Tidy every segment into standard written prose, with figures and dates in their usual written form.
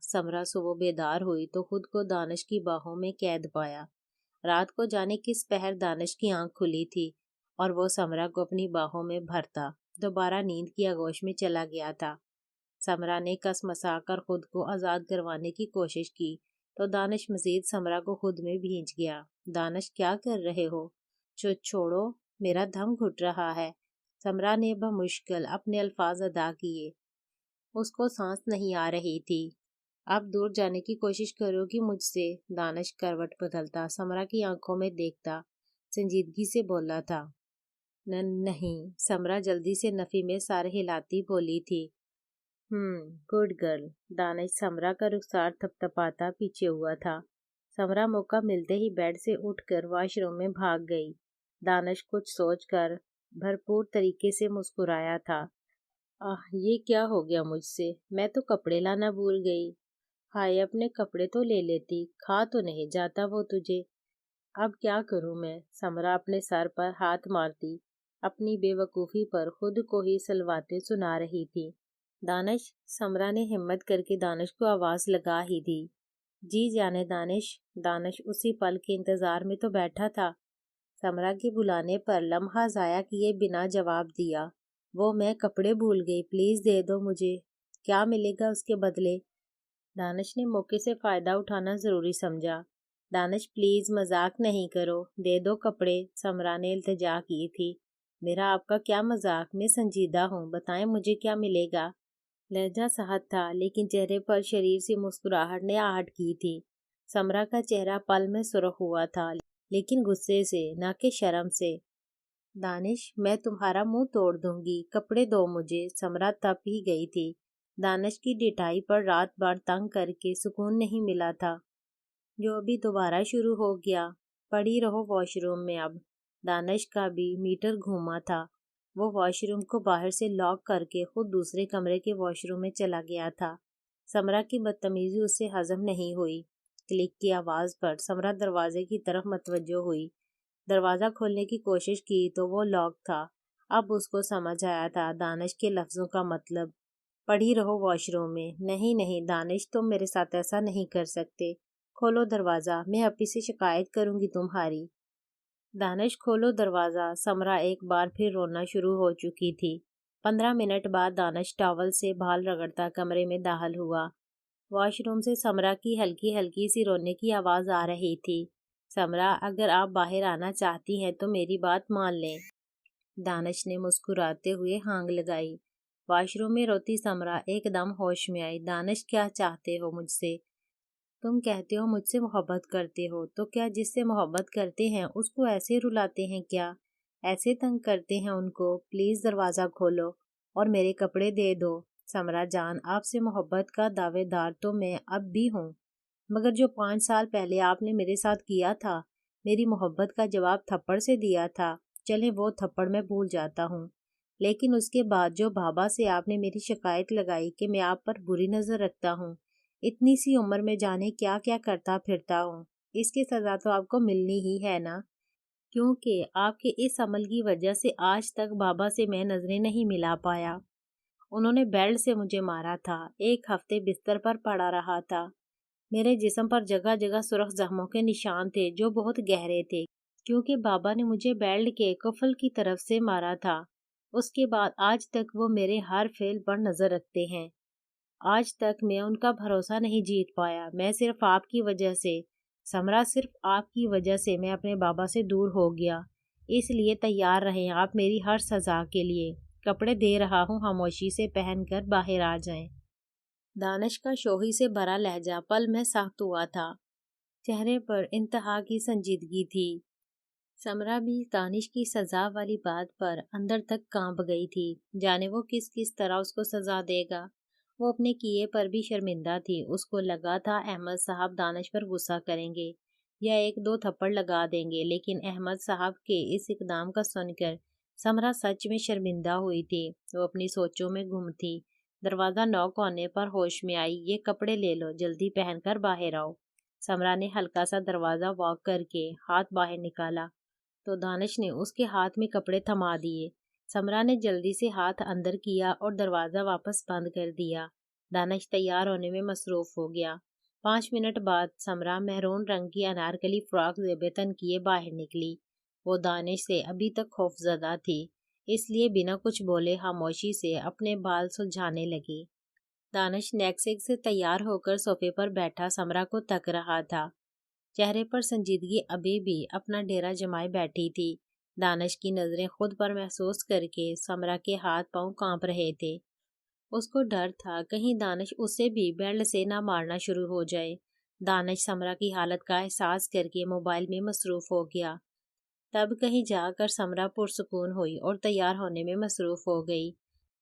سمرا صبح بیدار ہوئی تو خود کو دانش کی باہوں میں قید پایا۔ رات کو جانے کس پہر دانش کی آنکھ کھلی تھی اور وہ سمرا کو اپنی باہوں میں بھرتا دوبارہ نیند کی آغوش میں چلا گیا تھا۔ سمرا نے کس مسا کر خود کو آزاد کروانے کی کوشش کی تو دانش مزید سمرا کو خود میں بھینچ گیا۔ دانش کیا کر رہے ہو؟ چھوڑو، میرا دم گھٹ رہا ہے۔ سمرا نے بمشکل اپنے الفاظ ادا کیے۔ اس کو سانس نہیں آ رہی تھی۔ اب دور جانے کی کوشش کرو گی مجھ سے؟ دانش کروٹ بدلتا سمرا کی آنکھوں میں دیکھتا سنجیدگی سے بولا تھا۔ نہیں، سمرا جلدی سے نفی میں سر ہلاتی بولی تھی۔ Good girl. دانش سمرا کا رخسار تھپتھپاتا پیچھے ہوا تھا۔ سمرا موقع ملتے ہی بیڈ سے اٹھ کر واش روم میں بھاگ گئی۔ دانش کچھ سوچ کر بھرپور طریقے سے مسکرایا تھا۔ یہ کیا ہو گیا مجھ سے؟ میں تو کپڑے لانا بھول گئی۔ ہائے، اپنے کپڑے تو لے لیتی، کھا تو نہیں جاتا وہ تجھے۔ اب کیا کروں میں؟ سمرا اپنے سر پر ہاتھ مارتی اپنی بے وقوفی پر خود کو ہی سلواتیں سنا رہی تھی۔ دانش، سمرا نے ہمت کر کے دانش کو آواز لگا ہی دی۔ جی جانے دانش۔ دانش اسی پل کے انتظار میں تو بیٹھا تھا۔ سمرا کے بلانے پر لمحہ ضائع کیے بنا جواب دیا۔ وہ میں کپڑے بھول گئی، پلیز دے دو مجھے۔ کیا ملے گا اس کے بدلے؟ دانش نے موقع سے فائدہ اٹھانا ضروری سمجھا۔ دانش پلیز مذاق نہیں کرو، دے دو کپڑے، سمرا نے التجا کی تھی۔ میرا آپ کا کیا مذاق، میں سنجیدہ ہوں، بتائیں مجھے کیا ملے گا؟ لہجہ سخت تھا لیکن چہرے پر شریر سی مسکراہٹ نے آہٹ کی تھی۔ سمرا کا چہرہ پل میں سرخ ہوا تھا لیکن غصے سے نہ کہ شرم سے۔ دانش، میں تمہارا منہ توڑ دوں گی، کپڑے دو مجھے۔ سمرا تپ ہی گئی تھی۔ دانش کی ڈٹائی پر رات بھر تنگ کر کے سکون نہیں ملا تھا جو ابھی دوبارہ شروع ہو گیا۔ پڑی رہو واش روم میں اب۔ دانش کا بھی میٹر گھوما تھا۔ وہ واش روم کو باہر سے لاک کر کے خود دوسرے کمرے کے واش روم میں چلا گیا تھا۔ سمرا کی بدتمیزی اس سے ہضم نہیں ہوئی۔ کلک کی آواز پر سمرا دروازے کی طرف متوجہ ہوئی۔ دروازہ کھولنے کی کوشش کی تو وہ لاک تھا۔ اب اس کو سمجھ آیا تھا دانش کے لفظوں کا مطلب۔ پڑی رہو واش روم میں۔ نہیں دانش، تم میرے ساتھ ایسا نہیں کر سکتے۔ کھولو دروازہ، میں اپی سے شکایت کروں گی تمہاری۔ دانش، کھولو دروازہ۔ سمرا ایک بار پھر رونا شروع ہو چکی تھی۔ 15 منٹ بعد دانش ٹاول سے بال رگڑتا کمرے میں داخل ہوا۔ واش روم سے سمرا کی ہلکی ہلکی سی رونے کی آواز آ رہی تھی۔ سمرا، اگر آپ باہر آنا چاہتی ہیں تو میری بات مان لیں۔ دانش نے مسکراتے ہوئے ہانگ لگائی۔ واش روم میں روتی سمرا ایک دم ہوش میں آئی۔ دانش، کیا چاہتے ہو مجھ سے؟ تم کہتے ہو مجھ سے محبت کرتے ہو، تو کیا جس سے محبت کرتے ہیں اس کو ایسے رلاتے ہیں؟ کیا ایسے تنگ کرتے ہیں ان کو؟ پلیز دروازہ کھولو اور میرے کپڑے دے دو۔ سمرا جان، آپ سے محبت کا دعوے دار تو میں اب بھی ہوں، مگر جو 5 سال پہلے آپ نے میرے ساتھ کیا تھا، میری محبت کا جواب تھپڑ سے دیا تھا، چلیں وہ تھپڑ میں بھول جاتا ہوں، لیکن اس کے بعد جو بابا سے آپ نے میری شکایت لگائی کہ میں آپ پر بری نظر رکھتا ہوں، اتنی سی عمر میں جانے کیا کیا کرتا پھرتا ہوں، اس کی سزا تو آپ کو ملنی ہی ہے نا، کیونکہ آپ کے اس عمل کی وجہ سے آج تک بابا سے میں نظریں نہیں ملا پایا۔ انہوں نے بیلٹ سے مجھے مارا تھا، 1 ہفتے بستر پر پڑا رہا تھا۔ میرے جسم پر جگہ جگہ سرخ زخموں کے نشان تھے جو بہت گہرے تھے، کیونکہ بابا نے مجھے بیلٹ کے کفل کی طرف سے مارا تھا۔ اس کے بعد آج تک وہ میرے ہر فعل پر نظر رکھتے ہیں۔ آج تک میں ان کا بھروسہ نہیں جیت پایا۔ میں صرف آپ کی وجہ سے، سمرا، صرف آپ کی وجہ سے میں اپنے بابا سے دور ہو گیا۔ اس لیے تیار رہیں آپ میری ہر سزا کے لیے۔ کپڑے دے رہا ہوں، خاموشی سے پہن کر باہر آ جائیں۔ دانش کا شوخی سے بھرا لہجہ پل میں سخت ہوا تھا۔ چہرے پر انتہا کی سنجیدگی تھی۔ سمرا بھی دانش کی سزا والی بات پر اندر تک کانپ گئی تھی، جانے وہ کس طرح اس کو سزا دے گا۔ وہ اپنے کیے پر بھی شرمندہ تھی۔ اس کو لگا تھا احمد صاحب دانش پر غصہ کریں گے یا 1-2 تھپڑ لگا دیں گے، لیکن احمد صاحب کے اس اقدام کا سن کر سمرا سچ میں شرمندہ ہوئی تھی۔ وہ اپنی سوچوں میں گم تھی۔ دروازہ نوک ہونے پر ہوش میں آئی۔ یہ کپڑے لے لو، جلدی پہن کر باہر آؤ۔ سمرا نے ہلکا سا دروازہ واک کر کے ہاتھ باہر نکالا تو دانش نے اس کے ہاتھ میں کپڑے تھما دیے۔ سمرا نے جلدی سے ہاتھ اندر کیا اور دروازہ واپس بند کر دیا۔ دانش تیار ہونے میں مصروف ہو گیا۔ 5 منٹ بعد سمرا مہرون رنگ کی انارکلی فراک زیب تن کیے باہر نکلی۔ وہ دانش سے ابھی تک خوفزدہ تھی، اس لیے بنا کچھ بولے خاموشی سے اپنے بال سلجھانے لگی۔ دانش نیکسیک سے تیار ہو کر صوفے پر بیٹھا سمرا کو تک رہا تھا۔ چہرے پر سنجیدگی ابھی بھی اپنا ڈیرا جمائے بیٹھی تھی۔ دانش کی نظریں خود پر محسوس کر کے سمرا کے ہاتھ پاؤں کانپ رہے تھے۔ اس کو ڈر تھا کہیں دانش اسے بھی بیلٹ سے نہ مارنا شروع ہو جائے۔ دانش سمرا کی حالت کا احساس کر کے موبائل میں مصروف ہو گیا۔ تب کہیں جا کر سمرا پرسکون ہوئی اور تیار ہونے میں مصروف ہو گئی۔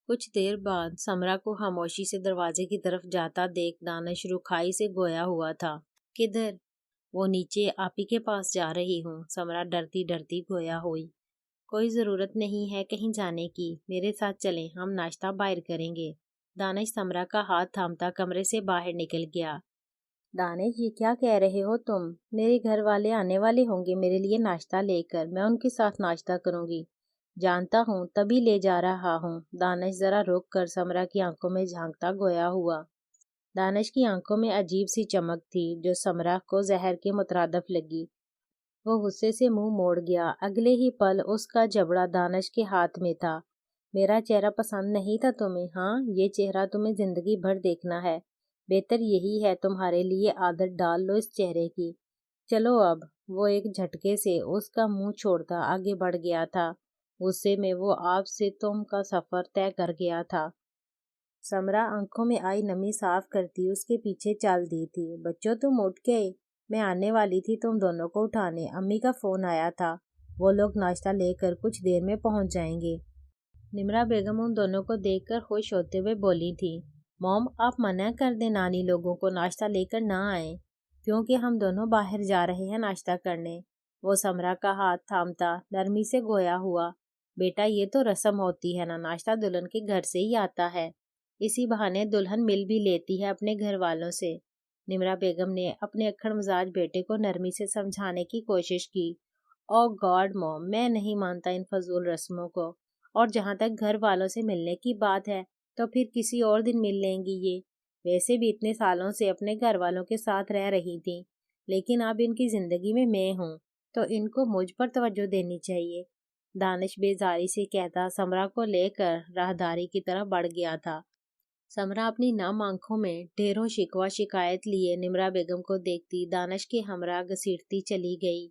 کچھ دیر بعد سمرا کو خاموشی سے دروازے کی طرف جاتا دیکھ دانش رکھائی سے گویا ہوا تھا۔ کدھر؟ وہ نیچے آپی کے پاس جا رہی ہوں، سمرا ڈرتی ڈرتی گویا ہوئی۔ کوئی ضرورت نہیں ہے کہیں جانے کی، میرے ساتھ چلیں، ہم ناشتہ باہر کریں گے۔ دانش سمرا کا ہاتھ تھامتا کمرے سے باہر نکل گیا۔ دانش یہ کیا کہہ رہے ہو تم؟ میرے گھر والے آنے والے ہوں گے میرے لیے ناشتہ لے کر، میں ان کے ساتھ ناشتہ کروں گی۔ جانتا ہوں تبھی لے جا رہا ہوں۔ دانش ذرا رک کر سمرا کی آنکھوں میں جھانکتا گویا ہوا۔ دانش کی آنکھوں میں عجیب سی چمک تھی جو سمرا کو زہر کے مترادف لگی۔ وہ غصے سے منہ موڑ گیا۔ اگلے ہی پل اس کا جبڑا دانش کے ہاتھ میں تھا۔ میرا چہرہ پسند نہیں تھا تمہیں؟ ہاں، یہ چہرہ تمہیں زندگی بھر دیکھنا ہے۔ بہتر یہی ہے تمہارے لیے عادت ڈال لو اس چہرے کی۔ چلو اب۔ وہ ایک جھٹکے سے اس کا منہ چھوڑتا آگے بڑھ گیا تھا۔ غصے میں وہ آپ سے تم کا سفر طے کر گیا تھا۔ سمرا آنکھوں میں آئی نمی صاف کرتی اس کے پیچھے چل دی تھی۔ بچوں تم اٹھ گئے؟ میں آنے والی تھی تم دونوں کو اٹھانے، امی کا فون آیا تھا، وہ لوگ ناشتہ لے کر کچھ دیر میں پہنچ جائیں گے۔ نمرا بیگم ان دونوں کو دیکھ کر خوش ہوتے ہوئے بولی تھی، موم آپ منع کر دیں نانی لوگوں کو ناشتہ لے کر نہ آئیں، کیونکہ ہم دونوں باہر جا رہے ہیں ناشتہ کرنے۔ وہ سمرا کا ہاتھ تھامتا نرمی سے گویا ہوا، بیٹا یہ تو رسم ہوتی ہے نا، ناشتہ دلہن کے گھر سے ہی آتا ہے، اسی بہانے دلہن مل بھی لیتی ہے اپنے گھر والوں سے۔ نمرا بیگم نے اپنے اکھڑ مزاج بیٹے کو نرمی سے سمجھانے کی کوشش کی۔ او گاڈ موم، میں نہیں مانتا ان فضول رسموں کو، اور جہاں تک گھر والوں سے ملنے کی بات ہے تو پھر کسی اور دن مل لیں گی یہ۔ ویسے بھی اتنے سالوں سے اپنے گھر والوں کے ساتھ رہ رہی تھیں، لیکن اب ان کی زندگی میں ہوں تو ان کو مجھ پر توجہ دینی چاہیے۔ دانش بیزاری سے کہتا سمرا کو لے کر راہداری کی طرف بڑھ گیا تھا۔ سمرا اپنی نم آنکھوں میں ڈھیروں شکوہ شکایت لیے نمرا بیگم کو دیکھتی دانش کے ہمراہ گھسیٹتی چلی گئی۔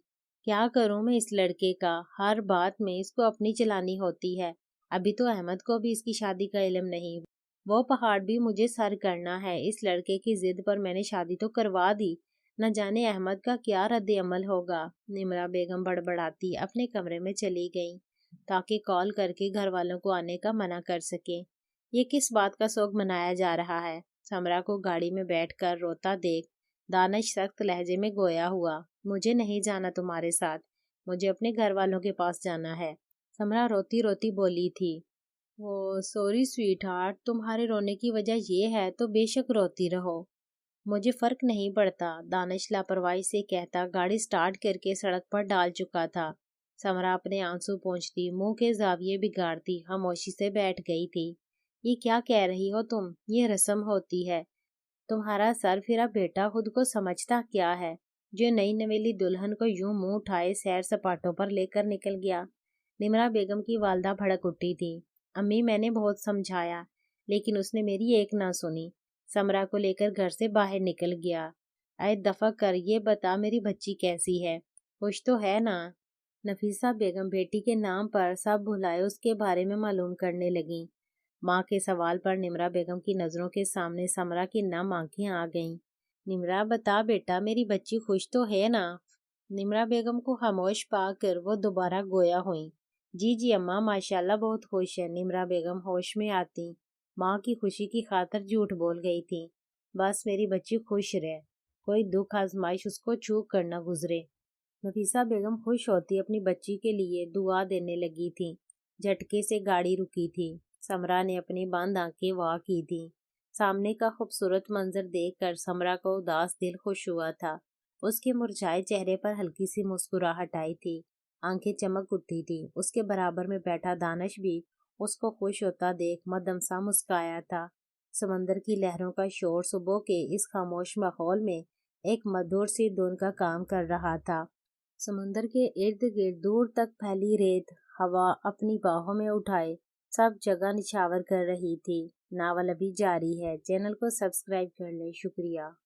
کیا کروں میں اس لڑکے کا، ہر بات میں اس کو اپنی چلانی ہوتی ہے۔ ابھی تو احمد کو بھی اس کی شادی کا علم نہیں، وہ پہاڑ بھی مجھے سر کرنا ہے۔ اس لڑکے کی ضد پر میں نے شادی تو کروا دی، نہ جانے احمد کا کیا رد عمل ہوگا۔ نمرا بیگم بڑبڑاتی اپنے کمرے میں چلی گئیں تاکہ کال کر کے گھر والوں کو آنے کا منع کر سکیں۔ یہ کس بات کا سوگ منایا جا رہا ہے؟ سمرا کو گاڑی میں بیٹھ کر روتا دیکھ دانش سخت لہجے میں گویا ہوا، مجھے نہیں جانا تمہارے ساتھ، مجھے اپنے گھر والوں کے پاس جانا ہے۔ سمرا روتی روتی بولی تھی، سوری سویٹ ہارٹ، تمہارے رونے کی وجہ یہ ہے تو بے شک روتی رہو، مجھے فرق نہیں پڑتا۔ دانش لاپرواہی سے کہتا گاڑی سٹارٹ کر کے سڑک پر ڈال چکا تھا۔ سمرا اپنے آنسو پونچھتی منہ کے زاویے بگاڑتی خاموشی سے بیٹھ گئی تھی۔ یہ کیا کہہ رہی ہو تم؟ یہ رسم ہوتی ہے۔ تمہارا سر پھرا بیٹا خود کو سمجھتا کیا ہے جو نئی نویلی دلہن کو یوں منہ اٹھائے سیر سپاٹوں پر لے کر نکل گیا؟ نمرا بیگم کی والدہ بھڑک اٹھی تھی، امی میں نے بہت سمجھایا لیکن اس نے میری ایک نہ سنی، سمرا کو لے کر گھر سے باہر نکل گیا۔ اے دفع کر، یہ بتا میری بچی کیسی ہے، خوش تو ہے نا؟ نفیسہ بیگم بیٹی کے نام پر سب بھلائے اس کے بارے میں معلوم کرنے لگیں۔ ماں کے سوال پر نمرا بیگم کی نظروں کے سامنے سمرا کی نم آنکھیں آ گئیں۔ نمرا بتا بیٹا میری بچی خوش تو ہے نا؟ نمرا بیگم کو خاموش پا کر وہ دوبارہ گویا ہوئیں۔ جی جی اماں، ماشاءاللہ بہت خوش ہے۔ نمرا بیگم ہوش میں آتی ماں کی خوشی کی خاطر جھوٹ بول گئی تھی، بس میری بچی خوش رہے، کوئی دکھ آزمائش اس کو چھو کر نہ گزرے۔ نفیسہ بیگم خوش ہوتی اپنی بچی کے لیے دعا دینے لگی تھی۔ جھٹکے سے گاڑی رکی تھی۔ سمرا نے اپنی بند آنکھیں وا کی تھیں۔ سامنے کا خوبصورت منظر دیکھ کر سمرا کو اداس دل خوش ہوا تھا۔ اس کے مرجھائے چہرے پر ہلکی سی مسکراہٹ آئی تھی، آنکھیں چمک اٹھی تھی۔ اس کے برابر میں بیٹھا دانش بھی اس کو خوش ہوتا دیکھ مدھم سا مسکایا تھا۔ سمندر کی لہروں کا شور صبح کے اس خاموش ماحول میں ایک مدھر سی دھن کا کام کر رہا تھا۔ سمندر کے ارد گرد دور تک پھیلی ریت ہوا اپنی باہوں میں اٹھائے سب جگہ نچھاور کر رہی تھی۔ ناول ابھی جاری ہے، چینل کو سبسکرائب کر لیں۔ شکریہ۔